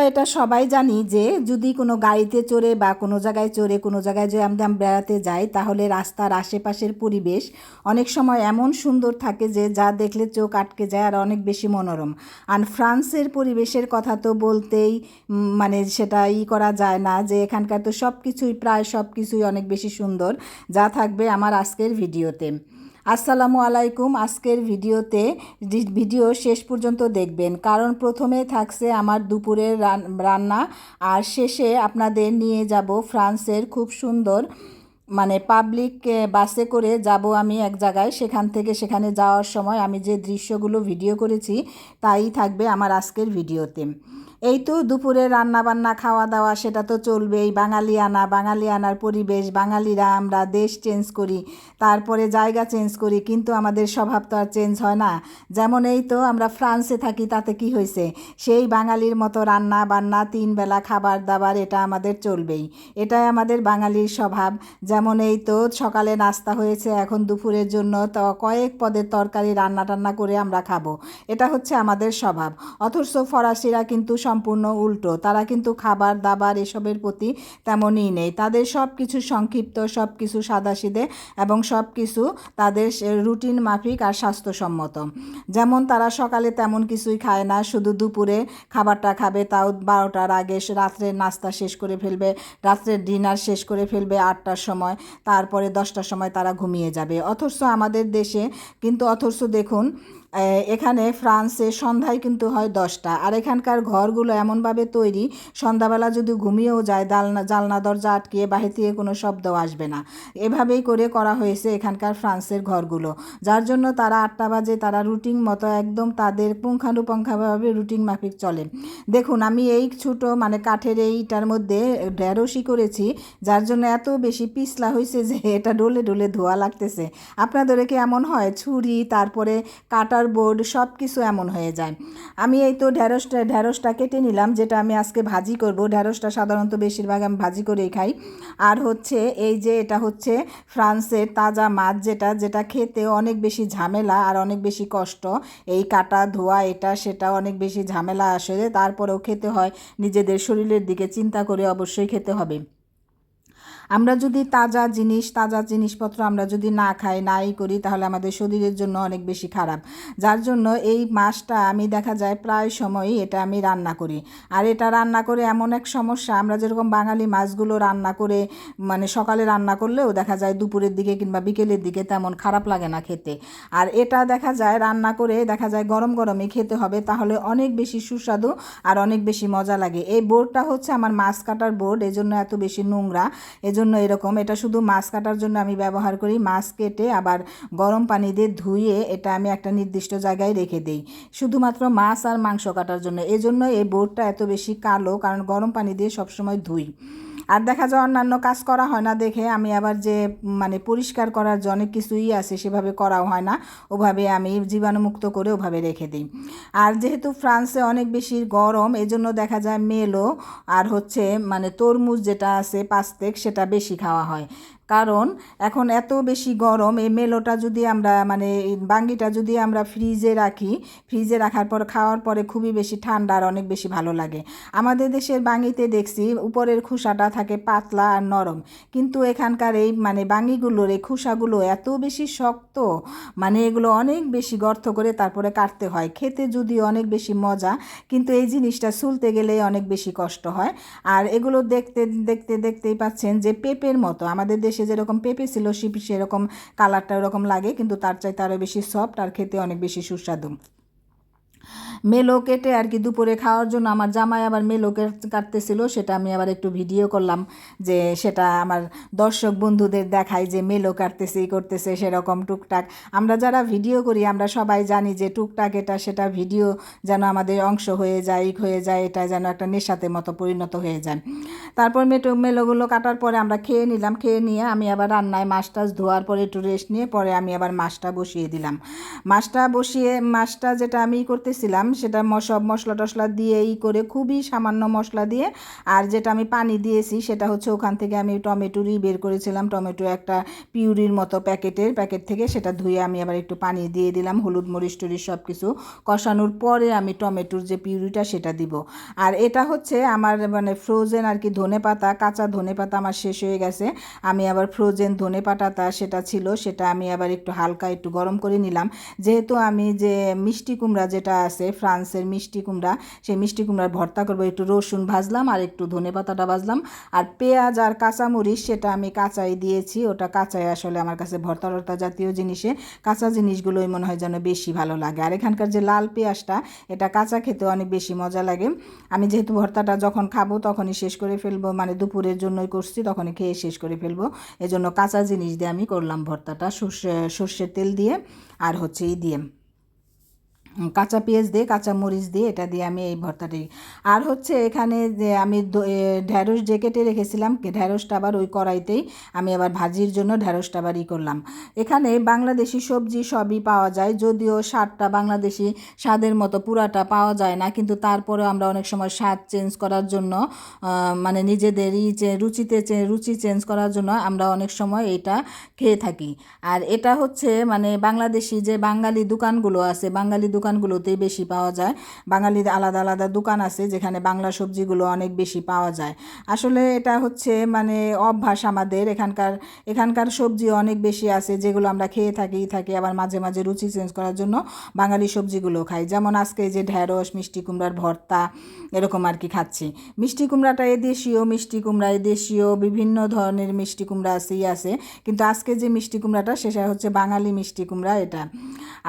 এটা সবাই জানি যে যদি কোনো গাড়িতে চড়ে বা কোনো জায়গায় চড়ে কোনো জায়গায় যদি আমরা বেড়াতে যাই তাহলে রাস্তার আশেপাশের পরিবেশ অনেক সময় এমন সুন্দর থাকে যে যা দেখলে চোখ আটকে যায় আর অনেক বেশি মনোরম। আর ফ্রান্সের পরিবেশের কথা তো বলতেই মানে সেটা করা যায় না যে এখানকার তো সব কিছুই প্রায় সব কিছুই অনেক বেশি সুন্দর, যা থাকবে আমার আজকের ভিডিওতে। আসসালামু আলাইকুম। আজকের ভিডিও শেষ পর্যন্ত দেখবেন, কারণ প্রথমে থাকছে আমার দুপুরের রান্না আর শেষে আপনাদের নিয়ে যাব ফ্রান্সের খুব সুন্দর মানে পাবলিক বাসে করে যাব আমি এক জায়গায়, সেখান থেকে সেখানে যাওয়ার সময় আমি যে দৃশ্যগুলো ভিডিও করেছি তাই থাকবে আমার আজকের ভিডিওতে। এই তো দুপুরে রান্না বান্না খাওয়া দাওয়া সেটা তো চলবেই, বাঙালিয়ানার পরিবেশ, বাঙালিরা আমরা দেশ চেঞ্জ করি, তারপরে জায়গা চেঞ্জ করি, কিন্তু আমাদের স্বভাব তো আর চেঞ্জ হয় না। যেমন এই তো আমরা ফ্রান্সে থাকি, তাতে কি হয়েছে, সেই বাঙালির মতো রান্না বান্না 3 বেলা খাবার দাবার এটা আমাদের চলবেই, এটাই আমাদের বাঙালির স্বভাব। যেমন এই তো সকালে নাস্তা হয়েছে, এখন দুপুরের জন্য তো কয়েক পদের তরকারি রান্না টান্না করে আমরা খাবো, এটা হচ্ছে আমাদের স্বভাব। অথচ ফরাসিরা কিন্তু সম্পূর্ণ উল্টো, তারা কিন্তু খাবার দাবার এসবের প্রতি তেমনই নেই, তাদের সব কিছু সংক্ষিপ্ত, সব কিছু সাদাসিধে এবং সব কিছু তাদের রুটিন মাফিক আর স্বাস্থ্যসম্মত। যেমন তারা সকালে তেমন কিছুই খায় না, শুধু দুপুরে খাবারটা খাবে, তাও 12টার আগে রাত্রের নাস্তা শেষ করে ফেলবে, রাত্রের ডিনার শেষ করে ফেলবে 8টার সময়, তারপরে 10টার সময় তারা ঘুমিয়ে যাবে। অথচ আমাদের দেশে কিন্তু দেখুন এখানে ফ্রান্সে সন্ধ্যায় কিন্তু হয় 10টা, আর এখানকার ঘরগুলো এমনভাবে তৈরি সন্ধ্যাবেলা যদি ঘুমিয়েও যায় জালনা দরজা আটকিয়ে বাহির থেকে কোনো শব্দ আসবে না, এভাবেই করে করা হয়েছে এখানকার ফ্রান্সের ঘরগুলো। যার জন্য তারা 8টা বাজে তারা রুটিন মতো একদম তাদের পুঙ্খানুপুঙ্খভাবে রুটিন মাফিক চলে। দেখুন আমি এই ছোটো মানে কাঠের এইটার মধ্যে ঢেঁড়সই করেছি, যার জন্য এত বেশি পিছলা হয়েছে যে এটা ডলে ডলে ধোয়া লাগতেছে। আপনাদের কি এমন হয়? ছুরি, তারপরে কাটার বোর্ড সব কিছু এমন হয়ে যায়। আমি এই তো ঢেঁড়সটা কেটে নিলাম, যেটা আমি আজকে ভাজি করব। ঢেঁড়সটা সাধারণত বেশিরভাগ আমি ভাজি করেই খাই। আর হচ্ছে এই যে এটা হচ্ছে ফ্রান্সের তাজা মাছ, যেটা খেতে অনেক বেশি ঝামেলা আর অনেক বেশি কষ্ট, এই কাটা ধোয়া এটা সেটা অনেক বেশি ঝামেলা আসে, তারপরেও খেতে হয়, নিজেদের শরীরের দিকে চিন্তা করে অবশ্যই খেতে হবে। আমরা যদি তাজা জিনিসপত্র আমরা যদি না খাই নাই করি তাহলে আমাদের শরীরের জন্য অনেক বেশি খারাপ। যার জন্য এই মাছটা আমি দেখা যায় প্রায় সময়ই এটা আমি রান্না করি। আর এটা রান্না করে এমন এক সমস্যা, আমরা যেরকম বাঙালি মাছগুলো রান্না করে মানে সকালে রান্না করলেও দেখা যায় দুপুরের দিকে কিংবা বিকেলের দিকে তেমন খারাপ লাগে না খেতে। আর এটা দেখা যায় রান্না করে দেখা যায় গরম গরমই খেতে হবে, তাহলে অনেক বেশি সুস্বাদু আর অনেক বেশি মজা লাগে। এই বোর্ডটা হচ্ছে আমার মাছ কাটার বোর্ড, এজন্য এত বেশি নোংরা, এজন্য এরকম। এটা শুধু মাছ কাটার জন্য আমি ব্যবহার করি, মাছ কেটে আবার গরম পানি দিয়ে ধুয়ে এটা আমি একটা নির্দিষ্ট জায়গায় রেখে দিই, শুধুমাত্র মাছ আর মাংস কাটার জন্য। এজন্য এই বোর্ডটা এত বেশি কালো, কারণ গরম পানি দিয়ে সবসময় ধুই। আর দেখা যায় অন্যান্য কাজ করা হয় না দেখে আমি আবার যে মানে পরিষ্কার করার যে অনেক কিছুই আছে সেভাবে করাও হয় না, ওভাবে আমি জীবাণুমুক্ত করে ওভাবে রেখে দিই। আর যেহেতু ফ্রান্সে অনেক বেশি গরম, এজন্য দেখা যায় মেলো আর হচ্ছে মানে তরমুজ যেটা আছে পাস্তেক সেটা বেশি খাওয়া হয়। কারণ এখন এত বেশি গরম, এই মেলোটা যদি আমরা মানে বাঙ্গিটা যদি আমরা ফ্রিজে রাখার পর খাওয়ার পরে খুবই বেশি ঠান্ডা আর অনেক বেশি ভালো লাগে। আমাদের দেশের বাঙ্গিতে দেখছি উপরের খোসাটা থাকে পাতলা আর নরম, কিন্তু এখানকার এই মানে বাঙ্গিগুলোর এই খোসাগুলো এত বেশি শক্ত, মানে এগুলো অনেক বেশি গর্ত করে তারপরে কাটতে হয়। খেতে যদি অনেক বেশি মজা, কিন্তু এই জিনিসটা ছুলতে গেলেই অনেক বেশি কষ্ট হয়। আর এগুলো দেখতেই পাচ্ছেন যে পেঁপের মতো, আমাদের দেশে যেরকম পেঁপে ছিল সেরকম কালারটা ওরকম লাগে, কিন্তু তার চাইতে আরও বেশি সফট আর খেতে অনেক বেশি সুস্বাদু। মেলো কেটে আর কি দুপুরে খাওয়ার জন্য আমার জামাই আবার মেলো কাটতেছিল, সেটা আমি আবার একটু ভিডিও করলাম, যে সেটা আমার দর্শক বন্ধুদের দেখাই যে মেলো কাটতেছে করতেছে সেরকম টুকটাক। আমরা যারা ভিডিও করি আমরা সবাই জানি যে টুকটাক এটা সেটা ভিডিও যেন আমাদের অংশ হয়ে যায়, এটা যেন একটা নেশাতে মতো পরিণত হয়ে যায়। তারপর মেলোগুলো কাটার পরে আমরা খেয়ে নিলাম, খেয়ে নিয়ে আমি আবার রান্নায় মাছটা ধোয়ার পরে একটু রেস্ট নিয়ে পরে আমি আবার মাছটা বসিয়ে দিলাম। মাছটা যেটা আমি করতেছিলাম সেটা সব মশলা টশলা দিয়ে করে খুবই সামান্য মশলা দিয়ে, আর যেটা আমি পানি দিয়েছি সেটা হচ্ছে ওখান থেকে আমি টমেটোরই বের করেছিলাম, টমেটো একটা পিউরির মতো প্যাকেট থেকে সেটা ধুয়ে আমি আবার একটু পানি দিয়ে দিলাম, হলুদ মরিচ টরিচ সব কিছু কষানোর পরে আমি টমেটোর যে পিউরিটা সেটা দিব। আর এটা হচ্ছে আমার মানে ফ্রোজেন আর কি ধনেপাতা, কাঁচা ধনেপাতা আমার শেষ হয়ে গেছে, আমি আবার ফ্রোজেন ধনেপাতাটা সেটা ছিল, সেটা আমি আবার একটু হালকা একটু গরম করে নিলাম। যেহেতু আমি যে মিষ্টি কুমড়া যেটা আছে ফ্রান্সের মিষ্টি কুমড়া, সেই মিষ্টি কুমড়ার ভর্তা করবো, একটু রসুন ভাজলাম আর একটু ধনেপাতাটা ভাজলাম, আর পেঁয়াজ আর কাঁচামরিচ সেটা আমি কাঁচাই দিয়েছি, ওটা কাঁচাই আসলে আমার কাছে ভর্তা টর্তা জাতীয় জিনিসে কাঁচা জিনিসগুলোই মনে হয় যেন বেশি ভালো লাগে। আর এখানকার যে লাল পেঁয়াজটা এটা কাঁচা খেতে অনেক বেশি মজা লাগে। আমি যেহেতু ভর্তাটা যখন খাবো তখনই শেষ করে ফেলবো, মানে দুপুরের জন্যই করছি, তখনই খেয়ে শেষ করে ফেলবো, এজন্য কাঁচা জিনিস দিয়ে আমি করলাম ভর্তাটা, সর্ষের তেল দিয়ে আর হচ্ছে দিয়ে কাঁচা পেঁয়াজ দিয়ে কাঁচা মরিচ দিয়ে এটা দিয়ে আমি এই ভর্তাটি। আর হচ্ছে এখানে যে আমি ঢ্যাঁড়স যে কেটে রেখেছিলাম, ঢ্যাঁড়সটা আবার ওই কড়াইতেই আমি আবার ভাজির জন্য ঢ্যাঁড়সটা আবার করলাম। এখানে বাংলাদেশি সবজি সবই পাওয়া যায়, যদিও স্বাদটা বাংলাদেশি স্বাদের মতো পুরাটা পাওয়া যায় না, কিন্তু তারপরেও আমরা অনেক সময় স্বাদ চেঞ্জ করার জন্য মানে নিজেদেরই যে রুচি চেঞ্জ করার জন্য আমরা অনেক সময় এটা খেয়ে থাকি। আর এটা হচ্ছে মানে বাংলাদেশি যে বাঙালি দোকানগুলো আছে, বাঙালি দোকানগুলোতেই বেশি পাওয়া যায়, বাঙালির আলাদা আলাদা দোকান আছে যেখানে বাংলা সবজিগুলো অনেক বেশি পাওয়া যায়। আসলে এটা হচ্ছে মানে অভ্যাস আমাদের, এখানকার সবজি অনেক বেশি আছে যেগুলো আমরা খেয়ে থাকি, আবার মাঝে মাঝে রুচি চেঞ্জ করার জন্য বাঙালি সবজিগুলো খাই। যেমন আজকে যে ঢ্যাঁড়স মিষ্টি কুমড়ার ভর্তা এরকম আর কি খাচ্ছি। মিষ্টি কুমড়াটা এদেশীয় মিষ্টি কুমড়া, এদেশীয় বিভিন্ন ধরনের মিষ্টি কুমড়া আছে, কিন্তু আজকে যে মিষ্টি কুমড়াটা সেটা হচ্ছে বাঙালি মিষ্টি কুমড়া এটা।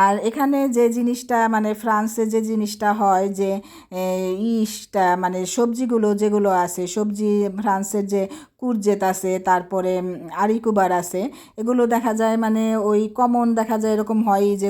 আর এখানে যে জিনিসটা মানে ফ্রান্সে যে জিনিসটা হয় যে মানে সবজিগুলো যেগুলো আছে, সবজি ফ্রান্সের যে কুরজেত আছে, তারপরে আরিকুবার আছে, এগুলো দেখা যায় মানে ওই কমন দেখা যায় এরকম হয় যে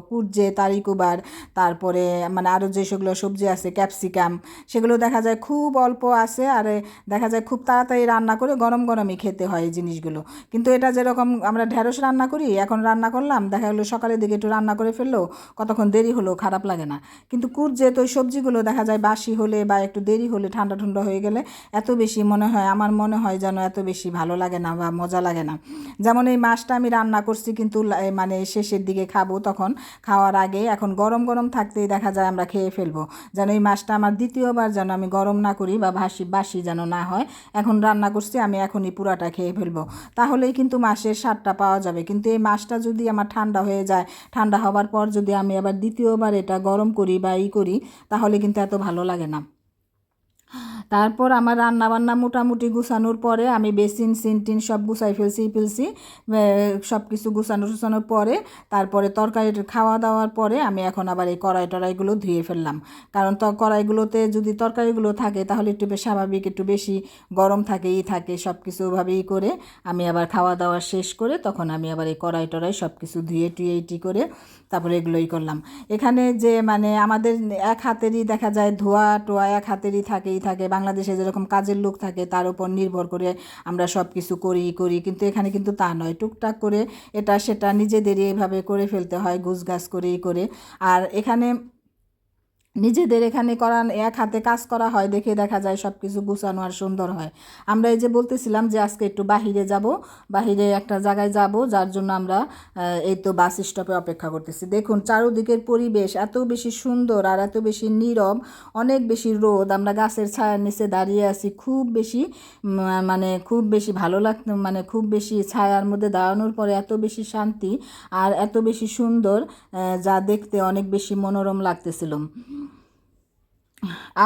কুরজেত আরিকুবার, তারপরে মানে আরও যে সেগুলো সবজি আছে ক্যাপসিকাম, সেগুলো দেখা যায় খুব অল্প আছে, আর দেখা যায় খুব তাড়াতাড়ি রান্না করে গরম গরমই খেতে হয় এই জিনিসগুলো। কিন্তু এটা যেরকম আমরা ঢ্যাঁড়স রান্না করি, এখন রান্না করলাম দেখা গেলো সকালের দিকে একটু রান্না করে ফেললো, কতক্ষণ দেরি হলো খারাপ লাগে না। কিন্তু কুরজেত ওই সবজিগুলো দেখা যায় বাসি হলে বা একটু দেরি হলে ঠান্ডা ঠান্ডা হয়ে গেলে এত বেশি আমার মনে হয় যেন এত বেশি ভালো লাগে না বা মজা লাগে না। যেমন এই মাছটা আমি রান্না করছি কিন্তু মানে শেষের দিকে খাবো, তখন খাওয়ার আগে এখন গরম গরম থাকতেই দেখা যায় আমরা খেয়ে ফেলবো, যেন এই মাছটা আমার দ্বিতীয়বার যেন আমি গরম না করি বা বাসি যেন না হয়, এখন রান্না করছি আমি এখনই পুরাটা খেয়ে ফেলবো, তাহলেই কিন্তু মাছের স্বাদটা পাওয়া যাবে। কিন্তু এই মাছটা যদি আমার ঠান্ডা হয়ে যায়, ঠান্ডা হবার পর যদি আমি আবার দ্বিতীয়বার এটা গরম করি বা করি, তাহলে কিন্তু এত ভালো লাগে না। তারপর আমার রান্নাবান্না মোটামুটি গুছানোর পরে আমি বেসিন সিনটিন সব গুছাই ফেলছি, সব কিছু গুছানোর পরে তারপরে তরকারি খাওয়া দাওয়ার পরে আমি এখন আবার এই টড়াইগুলো ধুয়ে ফেললাম, কারণ কড়াইগুলোতে যদি তরকারিগুলো থাকে তাহলে একটু স্বাভাবিক একটু বেশি গরম থাকে সব কিছু ওভাবেই করে আমি আবার খাওয়া দাওয়া শেষ করে তখন আমি আবার এই টড়াই সব কিছু ধুয়ে টুয়ে করে তারপরে এগুলোই করলাম। এখানে যে মানে আমাদের এক হাতেরই দেখা যায় ধোয়া টোয়া এক হাতেরই থাকে, বাংলাদেশে যেরকম কাজের লোক থাকে তার উপর নির্ভর করে আমরা সব কিছু করি, কিন্তু এখানে কিন্তু তা নয়, টুকটাক করে এটা সেটা নিজেদেরই এইভাবে করে ফেলতে হয়, গুছগাছ করে। আর এখানে নিজেদের এখানে এক হাতে কাজ করা হয় দেখে দেখা যায় সব কিছু গুছানো আর সুন্দর হয়। আমরা এই যে বলতেছিলাম যে আজকে একটু বাহিরে একটা জায়গায় যাব, যার জন্য আমরা এই তো বাস স্টপে অপেক্ষা করতেছি। দেখুন চারদিকের পরিবেশ এত বেশি সুন্দর আর এত বেশি নীরব, অনেক বেশি রোদ, আমরা গাছের ছায়ার নিচে দাঁড়িয়ে আছি, খুব বেশি ভালো লাগতো, মানে খুব বেশি ছায়ার মধ্যে দাঁড়ানোর পরে এত বেশি শান্তি আর এত বেশি সুন্দর, যা দেখতে অনেক বেশি মনোরম লাগতেছিল।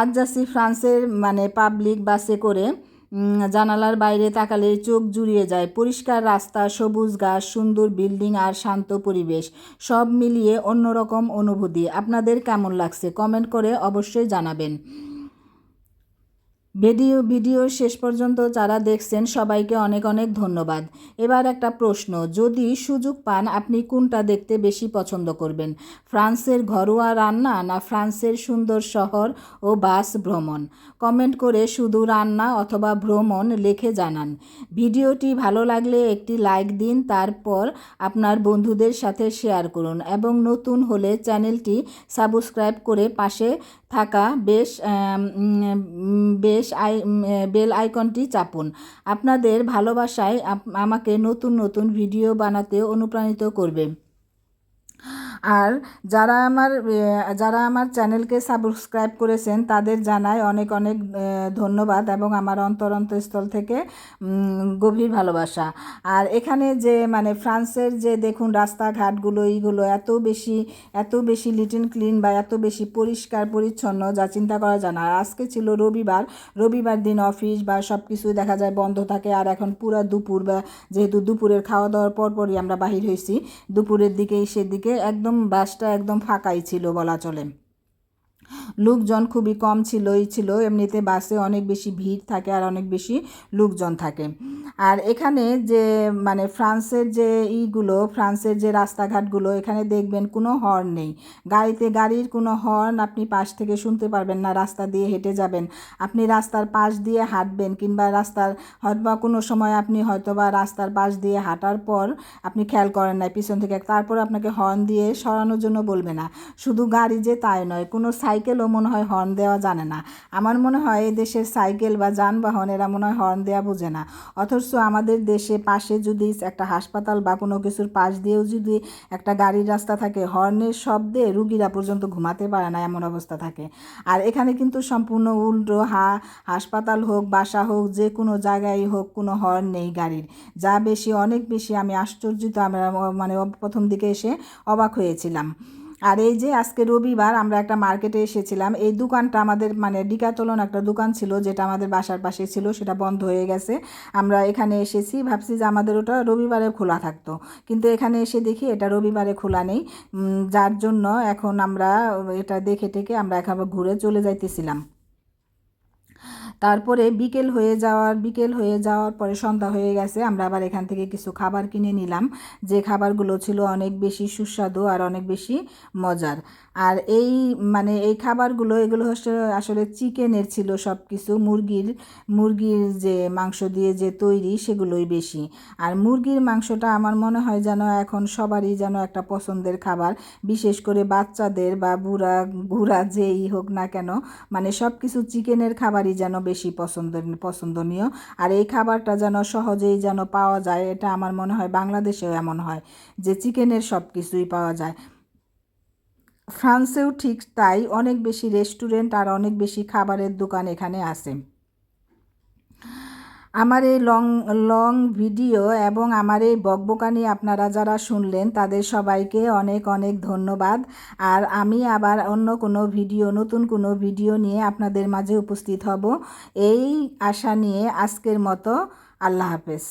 আজ যাচ্ছি ফ্রান্সের মানে পাবলিক বাসে করে, জানালার বাইরে তাকালে চোখ জুড়িয়ে যায়, পরিষ্কার রাস্তা, সবুজ গাছ, সুন্দর বিল্ডিং আর শান্ত পরিবেশ, সব মিলিয়ে অন্যরকম অনুভূতি। আপনাদের কেমন লাগছে কমেন্ট করে অবশ্যই জানাবেন। ভিডিও শেষ পর্যন্ত যারা দেখছেন সবাইকে অনেক অনেক ধন্যবাদ। এবার একটা প্রশ্ন, যদি সুযোগ পান আপনি কোনটা দেখতে বেশি পছন্দ করবেন? ফ্রান্সের ঘরোয়া রান্না না ফ্রান্সের সুন্দর শহর ও বাস ভ্রমণ? কমেন্ট করে শুধু রান্না অথবা ভ্রমণ লিখে জানান। ভিডিওটি ভালো লাগলে একটি লাইক দিন, তারপর আপনার বন্ধুদের সাথে শেয়ার করুন এবং নতুন হলে চ্যানেলটি সাবস্ক্রাইব করে পাশে থাকা বেল আইকনটি চাপুন। আপনাদের ভালোবাসায় আমাকে নতুন নতুন ভিডিও বানাতে অনুপ্রাণিত করবে। আর যারা আমার চ্যানেলকে সাবস্ক্রাইব করেছেন তাদের জানাই অনেক অনেক ধন্যবাদ এবং আমার অন্তরস্থল থেকে গভীর ভালোবাসা। আর এখানে যে ফ্রান্সের যে দেখুন রাস্তাঘাটগুলো এইগুলো এত বেশি লিটল ক্লিন বা এত বেশি পরিষ্কার পরিচ্ছন্ন যা চিন্তা করা যায় না। আর আজকে ছিল রবিবার দিন অফিস বা সব কিছু দেখা যায় বন্ধ থাকে। আর এখন পুরা দুপুর, বা যেহেতু দুপুরের খাওয়া দাওয়ার পরপরই আমরা বাহির হয়েছি, দুপুরের দিকেই সেদিকে একদম বাসটা একদম ফাঁকাই ছিল বলা চলে। লোকজন খুবই কম ছিল, এমনিতে বাসে অনেক বেশি ভিড় থাকে আর অনেক বেশি লোকজন থাকে। আর এখানে যে ফ্রান্সের যে রাস্তাঘাটগুলো, এখানে দেখবেন কোনো হর্ন নেই। গাড়ির কোনো হর্ন আপনি পাশ থেকে শুনতে পারবেন না। রাস্তা দিয়ে হেঁটে যাবেন, আপনি রাস্তার পাশ দিয়ে হাঁটবেন, কিংবা হয়তোবা কোনো সময় আপনি হয়তোবা রাস্তার পাশ দিয়ে হাঁটার পর আপনি খেয়াল করেন না পিছন থেকে, তারপর আপনাকে হর্ন দিয়ে সরানোর জন্য বলবে না। শুধু গাড়ি যে তাই নয়, কোনো সাইকেলও মনে হয় হর্ন দেওয়া জানে না। আমার মনে হয় এই দেশের সাইকেল বা যানবাহন এরা মনে হয় হর্ন দেওয়া বোঝে না। অথচ আমাদের দেশে পাশে যদি একটা হাসপাতাল বা কোনো কিছুর পাশ দিয়েও যদি একটা গাড়ির রাস্তা থাকে, হর্নের শব্দে রুগীরা পর্যন্ত ঘুমাতে পারে না, এমন অবস্থা থাকে। আর এখানে কিন্তু সম্পূর্ণ উল্টো। হাসপাতাল হোক, বাসা হোক, যে কোনো জায়গায় হোক, কোনো হর্ন নেই গাড়ির। অনেক বেশি আমি আশ্চর্যিত। আমরা প্রথম দিকে এসে অবাক হয়েছিলাম। আর এই যে আজকে রবিবার আমরা একটা মার্কেটে এসেছিলাম। এই দোকানটা আমাদের ডিকাথলন একটা দোকান ছিল যেটা আমাদের বাসার পাশে ছিল, সেটা বন্ধ হয়ে গেছে। আমরা এখানে এসেছি, ভাবছি যে আমাদের ওটা রবিবারে খোলা থাকতো, কিন্তু এখানে এসে দেখি এটা রবিবারে খোলা নেই। যার জন্য এখন আমরা এটা দেখে টেকে আমরা একেবারে ঘুরে চলে যাইতেছিলাম। তারপরে বিকেল হয়ে যাওয়ার পরে সন্ধ্যা হয়ে গেছে। আমরা আবার এখান থেকে কিছু খাবার কিনে নিলাম, যে খাবারগুলো ছিল অনেক বেশি সুস্বাদু আর অনেক বেশি মজার। আর এই খাবারগুলো এগুলো আসলে চিকেনের ছিল সব কিছু। মুরগির যে মাংস দিয়ে যে তৈরি সেগুলোই বেশি। আর মুরগির মাংসটা আমার মনে হয় যেন এখন সবারই যেন একটা পছন্দের খাবার, বিশেষ করে বাচ্চাদের বা বুড়া যেই হোক না কেন, সব কিছু চিকেনের খাবারই যেন বেশি পছন্দনীয়। আর এই খাবারটা যেন সহজেই যেন পাওয়া যায়, এটা আমার মনে হয় বাংলাদেশেও এমন হয় যে চিকেনের সব কিছুই পাওয়া যায়। ফ্রান্সেও ঠিক তাই, অনেক বেশি রেস্টুরেন্ট আর অনেক বেশি খাবারের দোকান এখানে আছে। আমার এই লং ভিডিও এবং আমার এই বকবকানি আপনারা যারা শুনলেন তাদের সবাইকে অনেক অনেক ধন্যবাদ। আর আমি আবার নতুন কোনো ভিডিও নিয়ে আপনাদের মাঝে উপস্থিত হব, এই আশা নিয়ে আজকের মতো আল্লাহ হাফেজ।